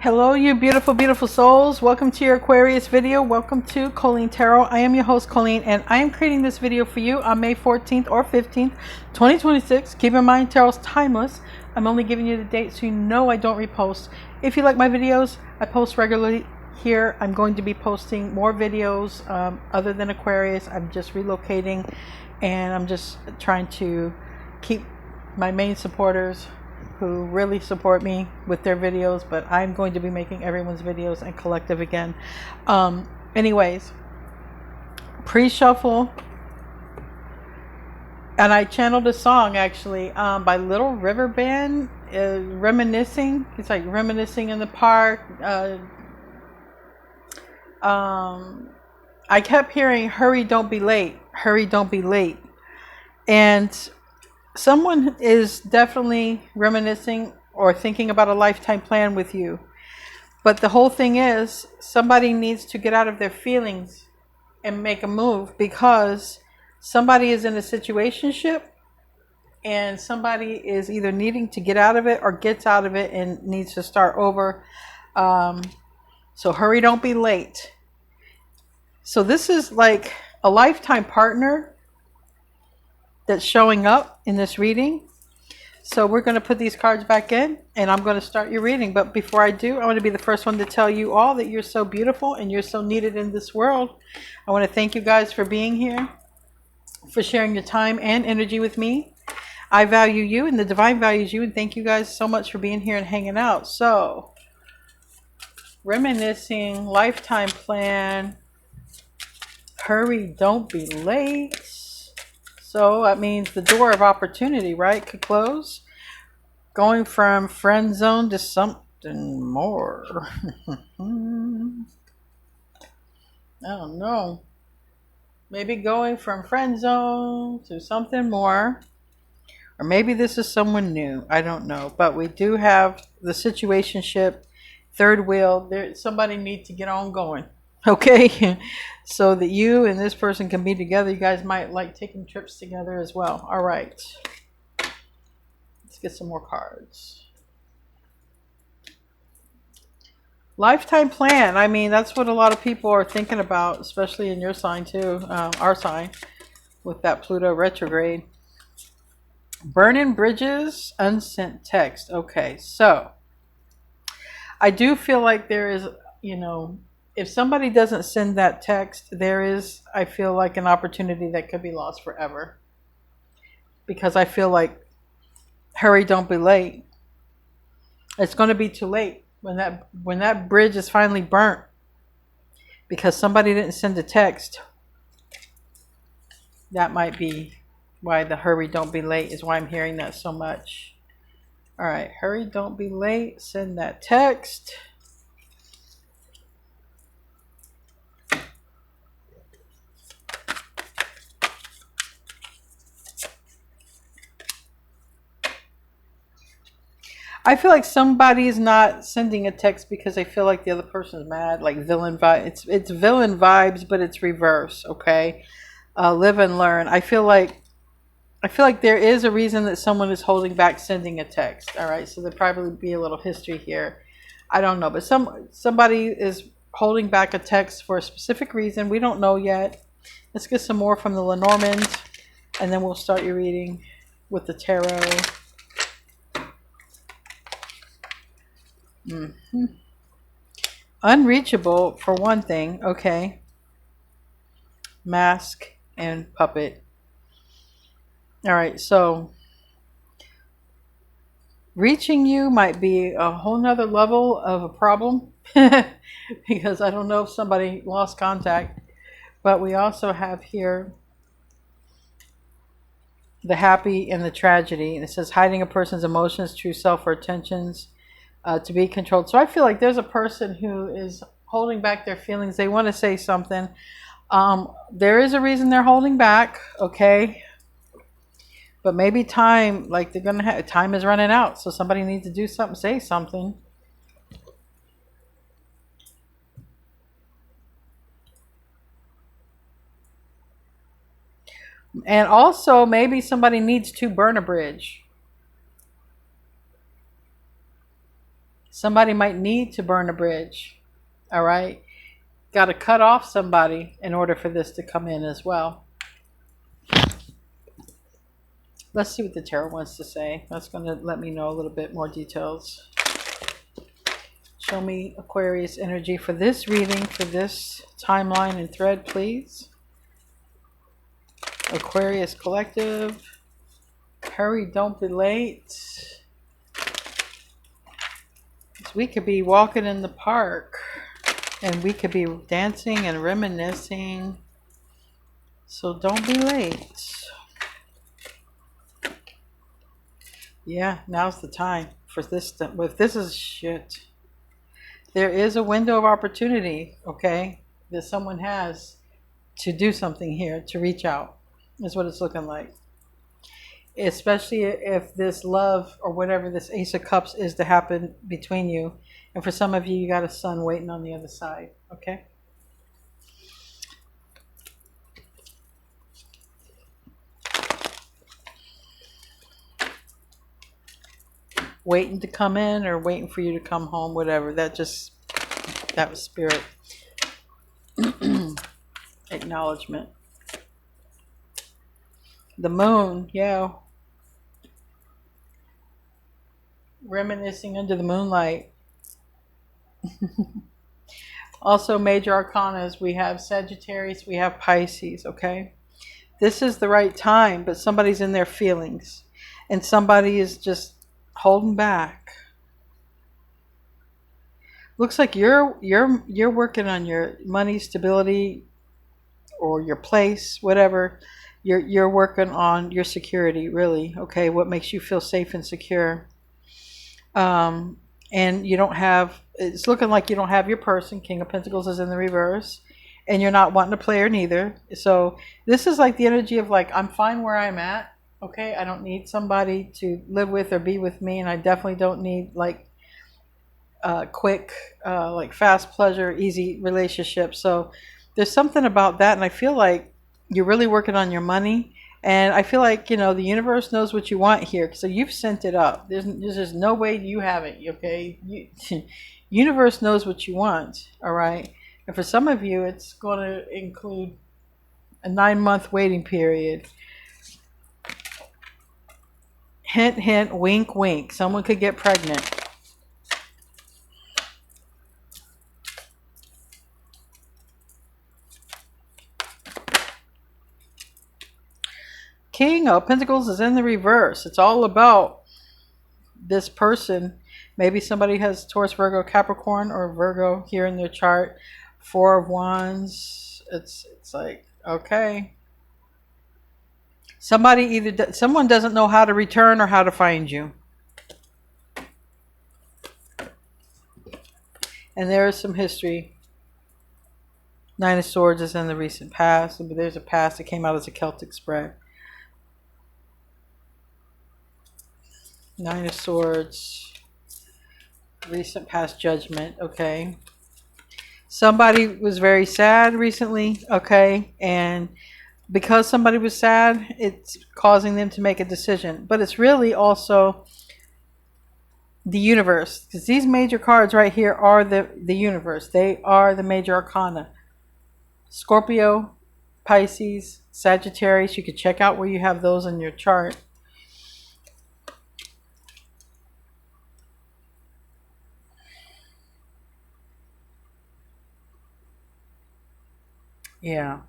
Hello, you beautiful, beautiful souls. Welcome to your Aquarius video. Welcome to Colleen Tarot. I am your host, Colleen, and I am creating this video for you on May 14th or 15th, 2026. Keep in mind, tarot's timeless. I'm only giving you the date so you know I don't repost. If you like my videos, I post regularly here. I'm going to be posting more videos other than Aquarius. I'm just relocating, and I'm just trying to keep my main supporters who really support me with their videos, but I'm going to be making everyone's videos and collective again. Anyways, pre-shuffle, and I channeled a song actually by Little River Band, reminiscing. It's like reminiscing in the park. I kept hearing "Hurry, don't be late, hurry, don't be late," and someone is definitely reminiscing or thinking about a lifetime plan with you. But the whole thing is, somebody needs to get out of their feelings and make a move, because somebody is in a situationship and somebody is either needing to get out of it or gets out of it and needs to start over. So hurry, don't be late. So this is like a lifetime partner that's showing up in this reading. So we're going to put these cards back in and I'm going to start your reading. But before I do, I want to be the first one to tell you all that you're so beautiful and you're so needed in this world. I want to thank you guys for being here, for sharing your time and energy with me. I value you and the divine values you, and thank you guys so much for being here and hanging out. So, reminiscing, lifetime plan, hurry, don't be late. So that means the door of opportunity, right, could close. Going from friend zone to something more. I don't know. Maybe going from friend zone to something more. Or maybe this is someone new. I don't know. But we do have the situationship, third wheel. Somebody needs to get on going. Okay, so that you and this person can be together. You guys might like taking trips together as well. All right, let's get some more cards. Lifetime plan. I mean, that's what a lot of people are thinking about, especially in your sign too, our sign, with that Pluto retrograde. Burning bridges, unsent text. Okay, so I do feel like there is, if somebody doesn't send that text, there is, I feel like, an opportunity that could be lost forever. Because I feel like, hurry, don't be late. It's going to be too late when that bridge is finally burnt because somebody didn't send a text. That might be why the hurry, don't be late is why I'm hearing that so much. All right, hurry, don't be late. Send that text. I feel like somebody's not sending a text because they feel like the other person's mad, like villain vibe. It's villain vibes, but it's reverse. Okay, live and learn. I feel like there is a reason that someone is holding back sending a text. All right, so there'll probably be a little history here. I don't know, but somebody is holding back a text for a specific reason. We don't know yet. Let's get some more from the Lenormand, and then we'll start your reading with the tarot. Unreachable, for one thing. Okay. Mask and puppet. All right, so reaching you might be a whole nother level of a problem because I don't know if somebody lost contact, but we also have here the happy and the tragedy, and it says hiding a person's emotions, true self, or intentions to be controlled. So I feel like there's a person who is holding back their feelings. They want to say something. There is a reason they're holding back, okay? But maybe time, like they're going to have, time is running out. So somebody needs to do something, say something. And also maybe somebody needs to burn a bridge. Somebody might need to burn a bridge. All right. Got to cut off somebody in order for this to come in as well. Let's see what the tarot wants to say. That's going to let me know a little bit more details. Show me Aquarius energy for this reading, for this timeline and thread, please. Aquarius collective. Hurry, don't be late. We could be walking in the park and we could be dancing and reminiscing. So don't be late. Yeah, now's the time for this. If this is shit, there is a window of opportunity, okay, that someone has to do something here, to reach out. Is what it's looking like. Especially if this love or whatever this Ace of Cups is to happen between you. And for some of you, you got a sun waiting on the other side, okay? Waiting to come in or waiting for you to come home, whatever. That was spirit. Acknowledgement. The moon, yeah. Reminiscing under the moonlight. Also, major arcanas. We have Sagittarius, we have Pisces, okay? This is the right time, but somebody's in their feelings. And somebody is just holding back. Looks like you're working on your money stability or your place, whatever. You're working on your security, really. Okay, what makes you feel safe and secure. And you don't have, it's looking like you don't have your person. King of Pentacles is in the reverse. And you're not wanting to play her neither. So this is like the energy of like, I'm fine where I'm at. Okay, I don't need somebody to live with or be with me. And I definitely don't need like quick, like fast pleasure, easy relationships. So there's something about that. And I feel like you're really working on your money. And I feel like, you know, the universe knows what you want here. So you've sent it up. There's just no way you haven't, okay? Universe knows what you want, all right? And for some of you, it's going to include a 9-month waiting period. Hint, hint, wink, wink. Someone could get pregnant. King of Pentacles is in the reverse. It's all about this person. Maybe somebody has Taurus, Virgo, Capricorn, or Virgo here in their chart. 4 of Wands. It's like, okay. Someone doesn't know how to return or how to find you. And there is some history. 9 of Swords is in the recent past. But there's a past that came out as a Celtic spread. 9 of Swords. Recent past judgment. Okay. Somebody was very sad recently. Okay. And because somebody was sad, it's causing them to make a decision. But it's really also the universe. Because these major cards right here are the universe. They are the major arcana. Scorpio, Pisces, Sagittarius. You could check out where you have those in your chart. Yeah.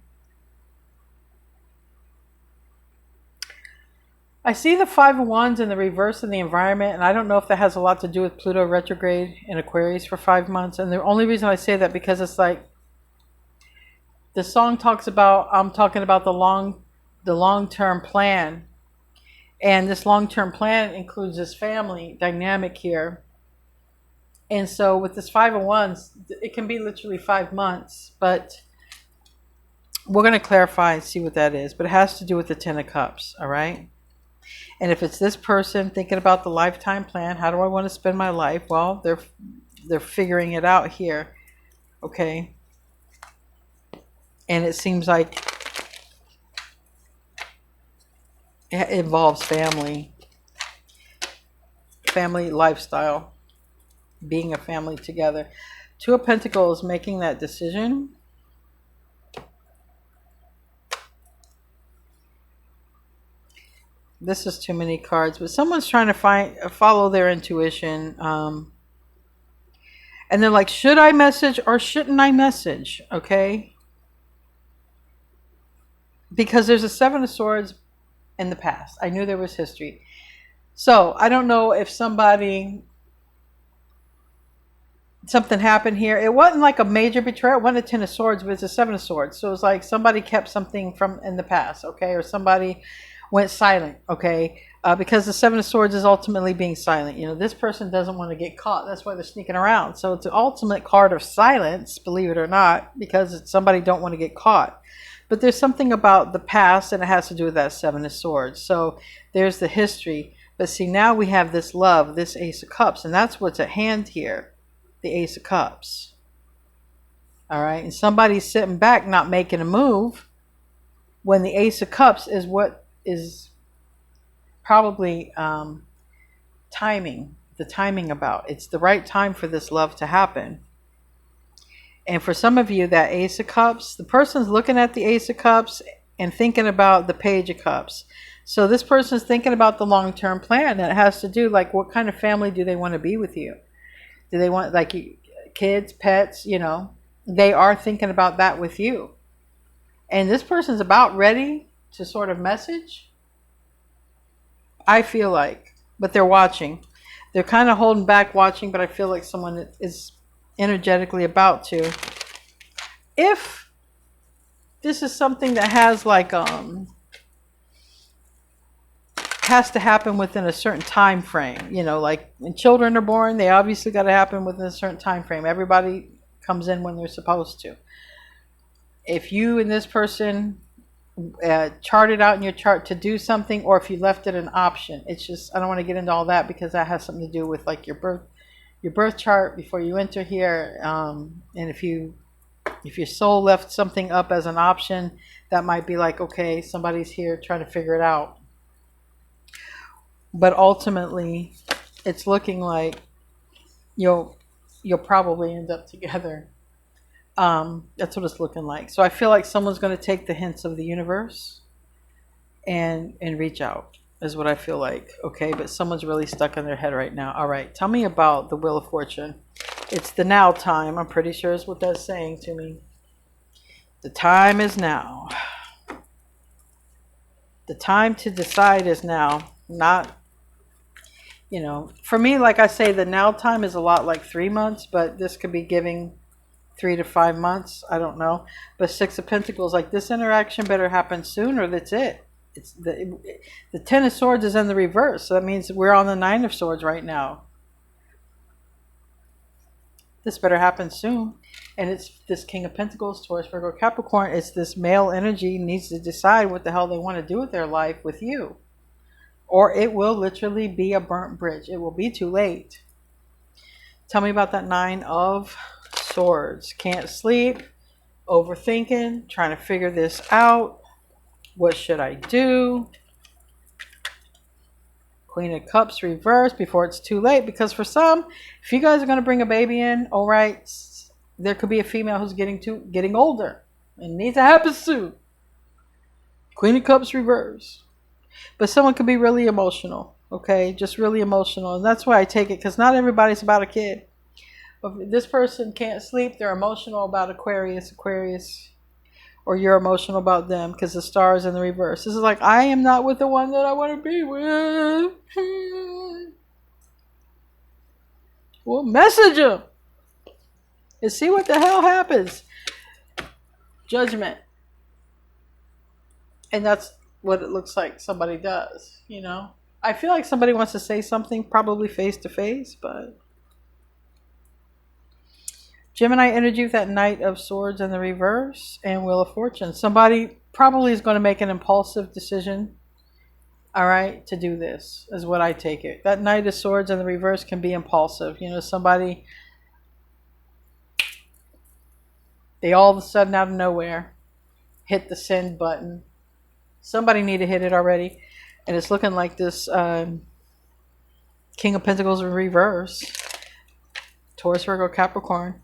I see the 5 of Wands in the reverse in the environment, and I don't know if that has a lot to do with Pluto retrograde in Aquarius for 5 months. And the only reason I say that because it's like the song talks about, I'm talking about the long-term plan. And this long-term plan includes this family dynamic here. And so with this 5 of Wands, it can be literally 5 months, but we're going to clarify and see what that is. But it has to do with the 10 of Cups, all right? And if it's this person thinking about the lifetime plan, how do I want to spend my life? Well, they're figuring it out here, okay? And it seems like it involves family lifestyle. being a family together. Two of Pentacles, making that decision. This is too many cards, but someone's trying to follow their intuition. And they're like, should I message or shouldn't I message? Okay. Because there's a Seven of Swords in the past. I knew there was history. So I don't know if something happened here. It wasn't like a major betrayal. It wasn't a Ten of Swords, but it's a Seven of Swords. So it's like somebody kept something from in the past, okay? Or somebody went silent, okay? Because the Seven of Swords is ultimately being silent. You know, this person doesn't want to get caught. That's why they're sneaking around. So it's an ultimate card of silence, believe it or not, because somebody don't want to get caught. But there's something about the past, and it has to do with that Seven of Swords. So there's the history. But see, now we have this love, this Ace of Cups, and that's what's at hand here, the Ace of Cups. All right, and somebody's sitting back, not making a move, when the Ace of Cups is what is probably the timing about. It's the right time for this love to happen. And for some of you, that Ace of Cups, the person's looking at the Ace of Cups and thinking about the Page of Cups. So this person's thinking about the long-term plan that has to do, like, what kind of family do they want to be with you? Do they want, like, kids, pets, you know? They are thinking about that with you. And this person's about ready to sort of message, I feel like. But they're watching. They're kind of holding back watching, but I feel like someone is energetically about to. If this is something that has like has to happen within a certain time frame, you know, like when children are born, they obviously got to happen within a certain time frame. Everybody comes in when they're supposed to. If you and this person charted out in your chart to do something, or if you left it an option, it's just, I don't want to get into all that because that has something to do with like your birth chart before you enter here. And if your soul left something up as an option, that might be like, okay, somebody's here trying to figure it out. But ultimately, it's looking like you'll probably end up together. That's what it's looking like. So I feel like someone's going to take the hints of the universe and reach out, is what I feel like. Okay, but someone's really stuck in their head right now. All right, tell me about the Wheel of Fortune. It's the now time. I'm pretty sure is what that's saying to me. The time is now. The time to decide is now. Not, you know, for me, like I say, the now time is a lot like 3 months, but this could be giving 3 to 5 months. I don't know. But Six of Pentacles, like this interaction better happen soon or that's it. It's the Ten of Swords is in the reverse. So that means we're on the Nine of Swords right now. This better happen soon. And it's this King of Pentacles, Taurus, Virgo, Capricorn. It's this male energy needs to decide what the hell they want to do with their life with you. Or it will literally be a burnt bridge. It will be too late. Tell me about that Nine of Swords. Can't sleep. Overthinking. Trying to figure this out. What should I do? Queen of Cups reversed before it's too late. Because for some, if you guys are going to bring a baby in, all right, there could be a female who's getting older. It needs to happen soon. Queen of Cups reversed. But someone could be really emotional, okay? Just really emotional. And that's why I take it, because not everybody's about a kid. But if this person can't sleep, they're emotional about Aquarius, or you're emotional about them because the star is in the reverse. This is like, I am not with the one that I want to be with. Well, message them and see what the hell happens. Judgment. And that's what it looks like somebody does, you know. I feel like somebody wants to say something, probably face to face, but Gemini energy with that Knight of Swords in the reverse and Wheel of Fortune. Somebody probably is going to make an impulsive decision, all right, to do this, is what I take it. That Knight of Swords in the reverse can be impulsive. You know, somebody, they all of a sudden out of nowhere hit the send button. Somebody need to hit it already. And it's looking like this King of Pentacles in reverse. Taurus, Virgo, Capricorn.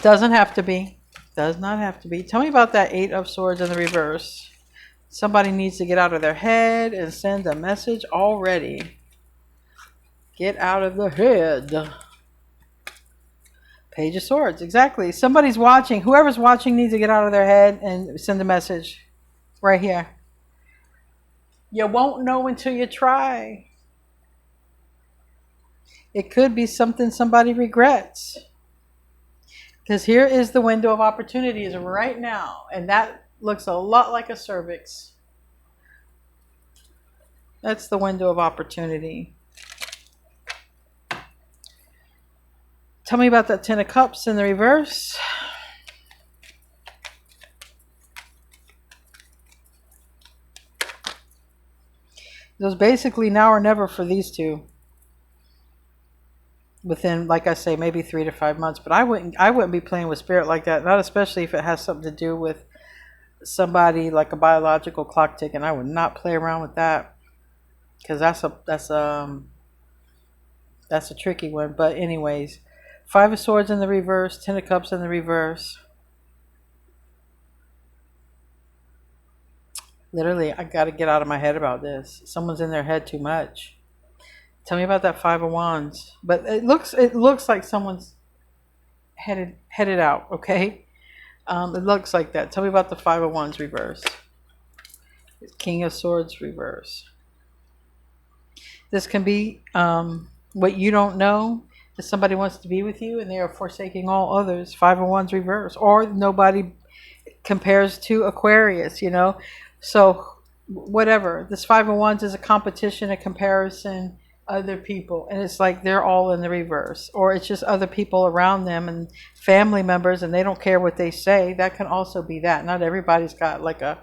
Doesn't have to be. Does not have to be. Tell me about that Eight of Swords in the reverse. Somebody needs to get out of their head and send a message already. Get out of the head. Page of Swords. Exactly. Somebody's watching. Whoever's watching needs to get out of their head and send a message. Right here. You won't know until you try. It could be something somebody regrets. Because here is the window of opportunities right now. And that looks a lot like a cervix. That's the window of opportunity. Tell me about that Ten of Cups in the reverse. It was basically now or never for these two. Within, like I say, maybe 3 to 5 months. But I wouldn't be playing with spirit like that. Not especially if it has something to do with somebody like a biological clock ticking. I would not play around with that. Because that's a tricky one. But anyways, Five of Swords in the reverse, Ten of Cups in the reverse. Literally, I got to get out of my head about this. Someone's in their head too much. Tell me about that Five of Wands. But it looks like someone's headed out. Okay, it looks like that. Tell me about the Five of Wands reverse. King of Swords reverse. This can be what you don't know. If somebody wants to be with you and they are forsaking all others. Five of Wands reverse. Or nobody compares to Aquarius, you know. So whatever. This Five of Wands is a competition, a comparison, other people. And it's like they're all in the reverse. Or it's just other people around them and family members and they don't care what they say. That can also be that. Not everybody's got like a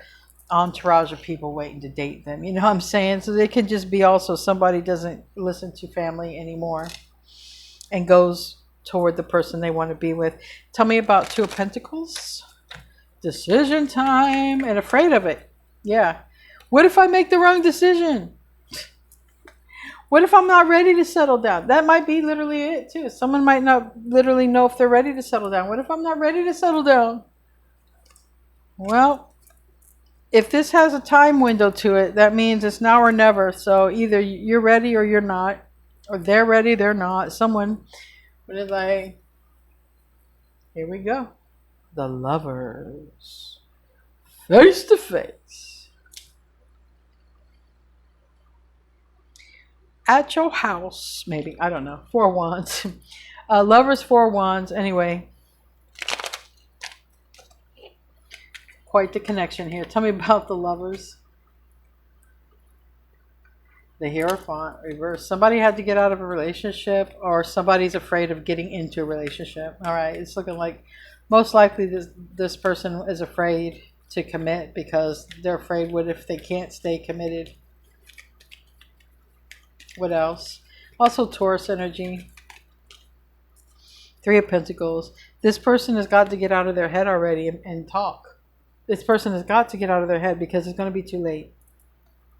entourage of people waiting to date them. You know what I'm saying? So they can just be also somebody doesn't listen to family anymore and goes toward the person they want to be with. Tell me about Two of Pentacles. Decision time and afraid of it. Yeah. What if I make the wrong decision? What if I'm not ready to settle down? That might be literally it too. Someone might not literally know if they're ready to settle down. What if I'm not ready to settle down? Well, if this has a time window to it, that means it's now or never. So either you're ready or you're not. Or they're ready, they're not. Someone, but it's like, here we go. The Lovers. Face to face. At your house, maybe. I don't know. Four of Wands. Lovers, Four of Wands. Anyway. Quite the connection here. Tell me about the Lovers. The Hierophant reverse. Somebody had to get out of a relationship or somebody's afraid of getting into a relationship. All right. It's looking like most likely this person is afraid to commit because they're afraid what if they can't stay committed. What else? Also Taurus energy. Three of Pentacles. This person has got to get out of their head already and talk. This person has got to get out of their head because it's going to be too late.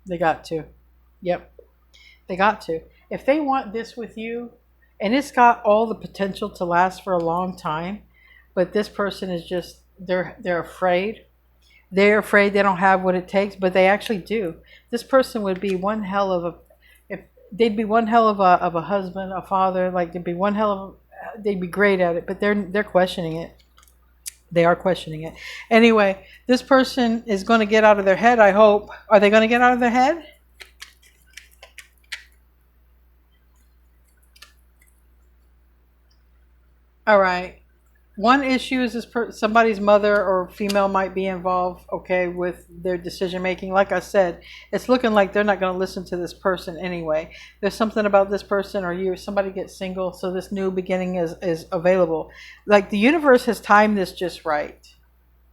They got to. Yep. They got to. If they want this with you, and it's got all the potential to last for a long time, but this person is just, they're afraid. They're afraid they don't have what it takes, but they actually do. This person would be one hell of a, if they'd be one hell of a husband, a father, like they'd be one hell of, they'd be great at it, but they're questioning it. They are questioning it. Anyway, this person is going to get out of their head, I hope. Are they going to get out of their head? All right. One issue is this somebody's mother or female might be involved, okay, with their decision making. Like I said, it's looking like they're not going to listen to this person anyway. There's something about this person or you, somebody gets single, so this new beginning is available. Like the universe has timed this just right.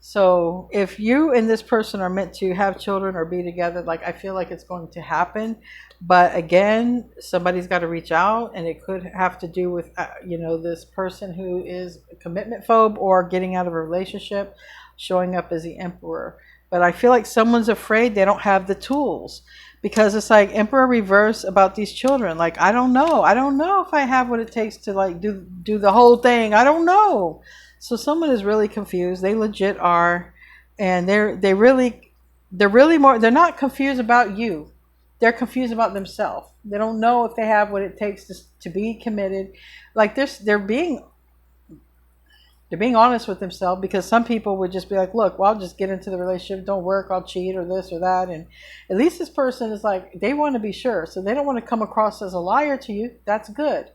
So if you and this person are meant to have children or be together, like I feel like it's going to happen. But again, somebody's got to reach out, and it could have to do with, you know, this person who is a commitment phobe or getting out of a relationship, showing up as the Emperor. But I feel like someone's afraid they don't have the tools, because it's like Emperor reverse about these children. Like, I don't know. I don't know if I have what it takes to like do the whole thing. I don't know. So someone is really confused. They legit are. And they're really more, they're not confused about you. They're confused about themselves. They don't know if they have what it takes to be committed. Like they're being honest with themselves, because some people would just be like, look, well, I'll just get into the relationship, don't work, I'll cheat or this or that. And at least this person is like, they want to be sure. So they don't want to come across as a liar to you. That's good.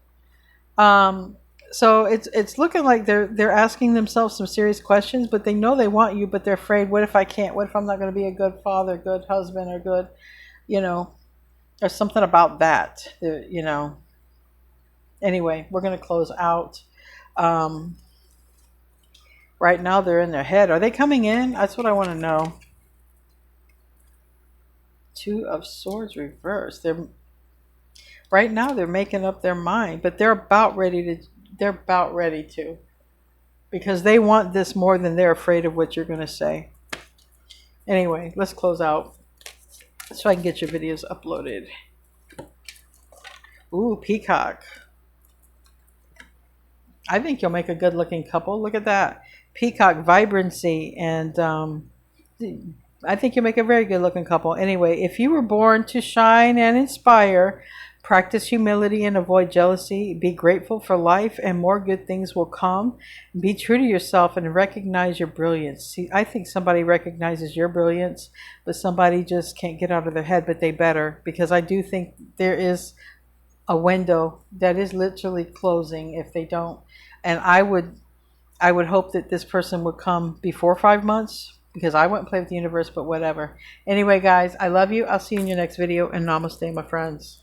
So it's looking like they're asking themselves some serious questions, but they know they want you, but they're afraid, what if I can't? What if I'm not going to be a good father, good husband, or good, there's something about that, Anyway, we're going to close out. Right now they're in their head. Are they coming in? That's what I want to know. Two of Swords reversed. Right now they're making up their mind, but they're about ready to, because they want this more than they're afraid of what you're going to say. Anyway, let's close out so I can get your videos uploaded. Ooh, Peacock. I think you'll make a good looking couple. Look at that. Peacock, vibrancy, and I think you'll make a very good looking couple. Anyway, if you were born to shine and inspire, practice humility and avoid jealousy, be grateful for life, and more good things will come. Be true to yourself and recognize your brilliance. See, I think somebody recognizes your brilliance, but somebody just can't get out of their head, but they better, because I do think there is a window that is literally closing if they don't. And I would hope that this person would come before 5 months, because I wouldn't play with the universe, but whatever. Anyway, guys, I love you. I'll see you in your next video, and namaste, my friends.